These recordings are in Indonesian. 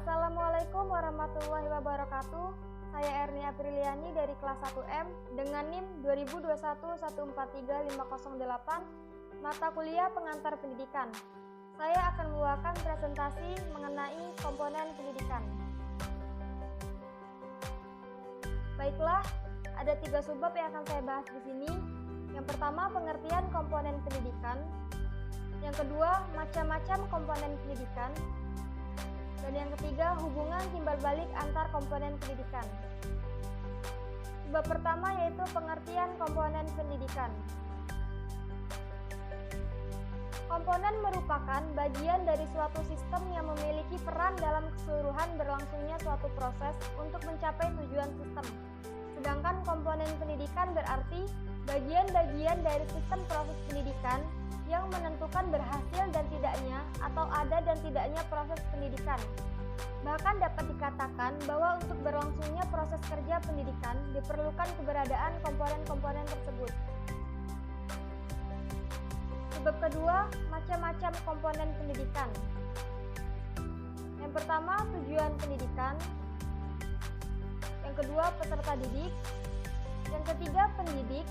Assalamualaikum warahmatullahi wabarakatuh. Saya Erni Apriliani dari kelas 1M dengan NIM 2021143508, mata kuliah pengantar pendidikan. Saya akan membawakan presentasi mengenai komponen pendidikan. Baiklah, ada 3 subbab yang akan saya bahas di sini. Yang pertama, pengertian komponen pendidikan. Yang kedua, macam-macam komponen pendidikan. Dan yang ketiga, hubungan timbal balik antar komponen pendidikan. Bab pertama yaitu pengertian komponen pendidikan. Komponen merupakan bagian dari suatu sistem yang memiliki peran dalam keseluruhan berlangsungnya suatu proses untuk mencapai tujuan sistem. Sedangkan komponen pendidikan berarti bagian-bagian dari sistem proses pendidikan yang menentukan berhasil dan tidaknya atau ada dan tidaknya proses pendidikan. Bahkan dapat dikatakan bahwa untuk berlangsungnya proses kerja pendidikan diperlukan keberadaan komponen-komponen tersebut. Sebab kedua, macam-macam komponen pendidikan. Yang pertama, tujuan pendidikan. Yang kedua, peserta didik. Yang ketiga, pendidik.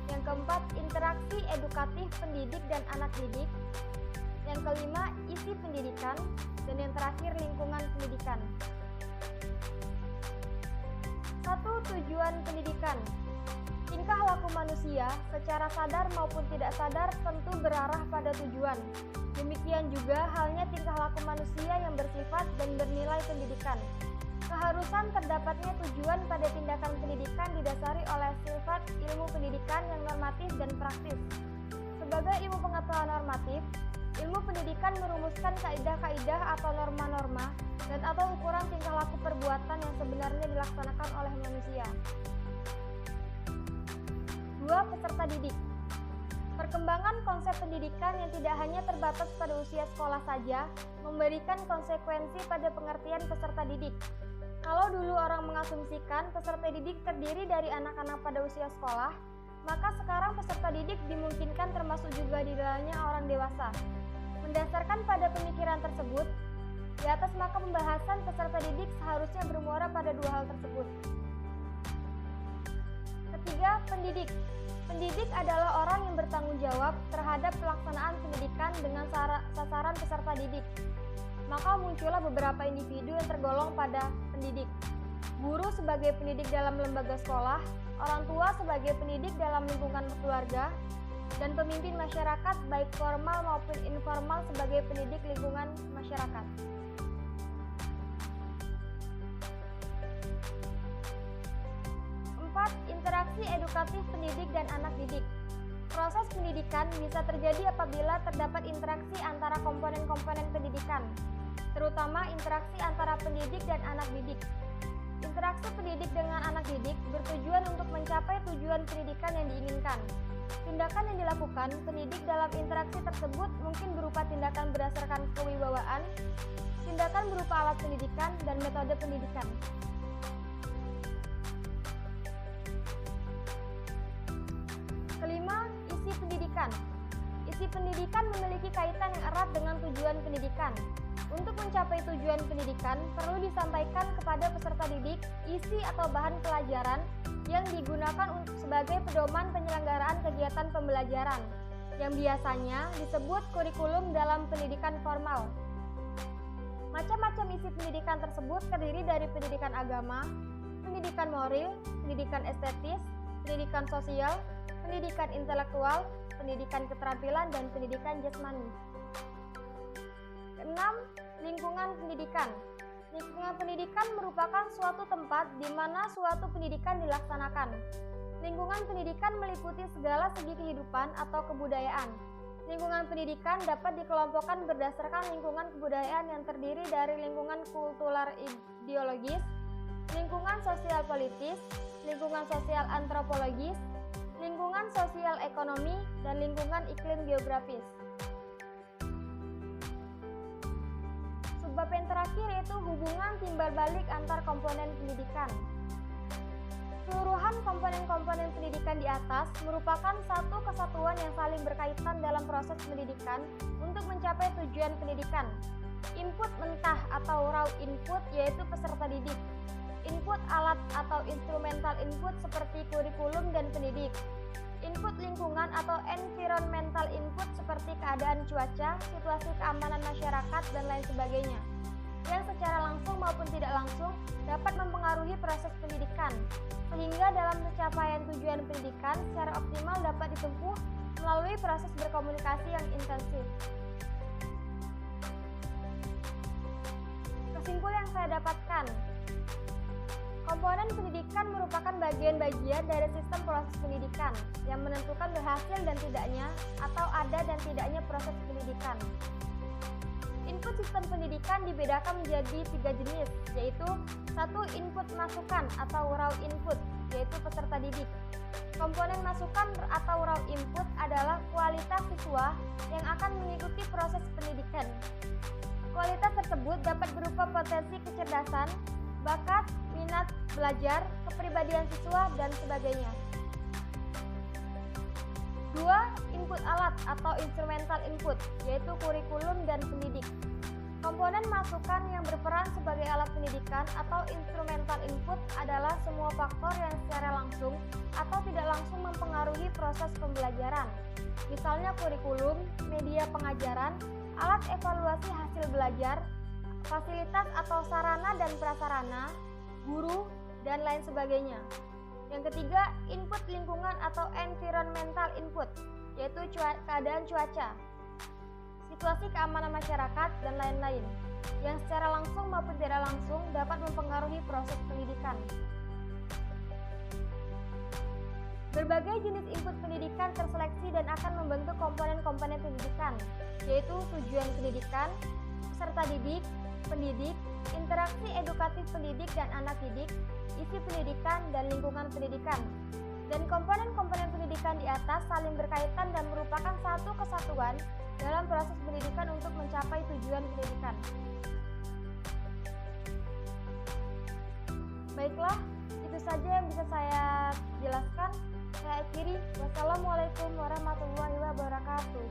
Yang keempat, interaksi edukatif pendidik dan anak didik. Yang kelima, isi pendidikan. Dan yang terakhir, lingkungan pendidikan. 1. Tujuan pendidikan. Tingkah laku manusia secara sadar maupun tidak sadar tentu berarah pada tujuan. Demikian juga halnya tingkah laku manusia yang bersifat dan bernilai pendidikan. Keharusan terdapatnya tujuan pada tindakan pendidikan didasari oleh sifat ilmu pendidikan yang normatif dan praktis. Sebagai ilmu pengetahuan normatif, ilmu pendidikan merumuskan kaidah-kaidah atau norma-norma dan atau ukuran tingkah laku perbuatan yang sebenarnya dilaksanakan oleh manusia. 2. Peserta didik. Perkembangan konsep pendidikan yang tidak hanya terbatas pada usia sekolah saja memberikan konsekuensi pada pengertian peserta didik. Kalau dulu orang mengasumsikan peserta didik terdiri dari anak-anak pada usia sekolah, maka sekarang peserta didik dimungkinkan termasuk juga di dalamnya orang dewasa. Mendasarkan pada pemikiran tersebut, di atas maka pembahasan peserta didik seharusnya bermuara pada 2 hal tersebut. Ketiga, pendidik. Pendidik adalah orang yang bertanggung jawab terhadap pelaksanaan pendidikan dengan sasaran peserta didik. Maka muncullah beberapa individu yang tergolong pada pendidik. Guru sebagai pendidik dalam lembaga sekolah, orang tua sebagai pendidik dalam lingkungan keluarga, dan pemimpin masyarakat baik formal maupun informal sebagai pendidik lingkungan masyarakat. 4. Interaksi edukatif pendidik dan anak didik. Proses pendidikan bisa terjadi apabila terdapat interaksi antara komponen-komponen pendidikan, terutama interaksi antara pendidik dan anak didik. Interaksi pendidik dengan anak didik bertujuan untuk mencapai tujuan pendidikan yang diinginkan. Tindakan yang dilakukan pendidik dalam interaksi tersebut mungkin berupa tindakan berdasarkan kewibawaan, tindakan berupa alat pendidikan, dan metode pendidikan. Kelima, isi pendidikan. Isi pendidikan memiliki kaitan yang erat dengan tujuan pendidikan. Untuk mencapai tujuan pendidikan, perlu disampaikan kepada peserta didik isi atau bahan pelajaran yang digunakan sebagai pedoman penyelenggaraan kegiatan pembelajaran, yang biasanya disebut kurikulum dalam pendidikan formal. Macam-macam isi pendidikan tersebut terdiri dari pendidikan agama, pendidikan moral, pendidikan estetis, pendidikan sosial, pendidikan intelektual, pendidikan keterampilan, dan pendidikan jasmani. 6. Lingkungan pendidikan. Lingkungan pendidikan merupakan suatu tempat di mana suatu pendidikan dilaksanakan. Lingkungan pendidikan meliputi segala segi kehidupan atau kebudayaan. Lingkungan pendidikan dapat dikelompokkan berdasarkan lingkungan kebudayaan yang terdiri dari lingkungan kultural ideologis, lingkungan sosial politis, lingkungan sosial antropologis, lingkungan sosial ekonomi, dan lingkungan iklim geografis. Subbab yang terakhir yaitu hubungan timbal balik antar komponen pendidikan. Keseluruhan komponen-komponen pendidikan di atas merupakan satu kesatuan yang saling berkaitan dalam proses pendidikan untuk mencapai tujuan pendidikan. Input mentah atau raw input yaitu peserta didik. Input alat atau instrumental input seperti kurikulum dan pendidik. Input lingkungan atau environmental input seperti keadaan cuaca, situasi keamanan masyarakat, dan lain sebagainya, yang secara langsung maupun tidak langsung dapat mempengaruhi proses pendidikan, sehingga dalam pencapaian tujuan pendidikan secara optimal dapat ditempuh melalui proses berkomunikasi yang intensif. Kesimpulan yang saya dapatkan, komponen pendidikan merupakan bagian-bagian dari sistem proses pendidikan yang menentukan berhasil dan tidaknya atau ada dan tidaknya proses pendidikan. Input sistem pendidikan dibedakan menjadi 3 jenis, yaitu 1. Input masukan atau raw input, yaitu peserta didik. Komponen masukan atau raw input adalah kualitas siswa yang akan mengikuti proses pendidikan. Kualitas tersebut dapat berupa potensi kecerdasan, bakat, minat belajar, kepribadian siswa, dan sebagainya. 2. Input alat atau instrumental input, yaitu kurikulum dan pendidik. Komponen masukan yang berperan sebagai alat pendidikan atau instrumental input adalah semua faktor yang secara langsung atau tidak langsung mempengaruhi proses pembelajaran. Misalnya kurikulum, media pengajaran, alat evaluasi hasil belajar, fasilitas atau sarana dan prasarana, guru, dan lain sebagainya. Yang ketiga, input lingkungan atau environmental input, yaitu keadaan cuaca, situasi keamanan masyarakat, dan lain-lain, yang secara langsung maupun tidak langsung dapat mempengaruhi proses pendidikan. Berbagai jenis input pendidikan terseleksi dan akan membentuk komponen-komponen pendidikan, yaitu tujuan pendidikan, peserta didik, pendidik, interaksi edukatif pendidik dan anak didik, isi pendidikan, dan lingkungan pendidikan. Dan komponen-komponen pendidikan di atas saling berkaitan dan merupakan satu kesatuan dalam proses pendidikan untuk mencapai tujuan pendidikan. Baiklah, itu saja yang bisa saya jelaskan. Saya akhiri. Wassalamualaikum warahmatullahi wabarakatuh.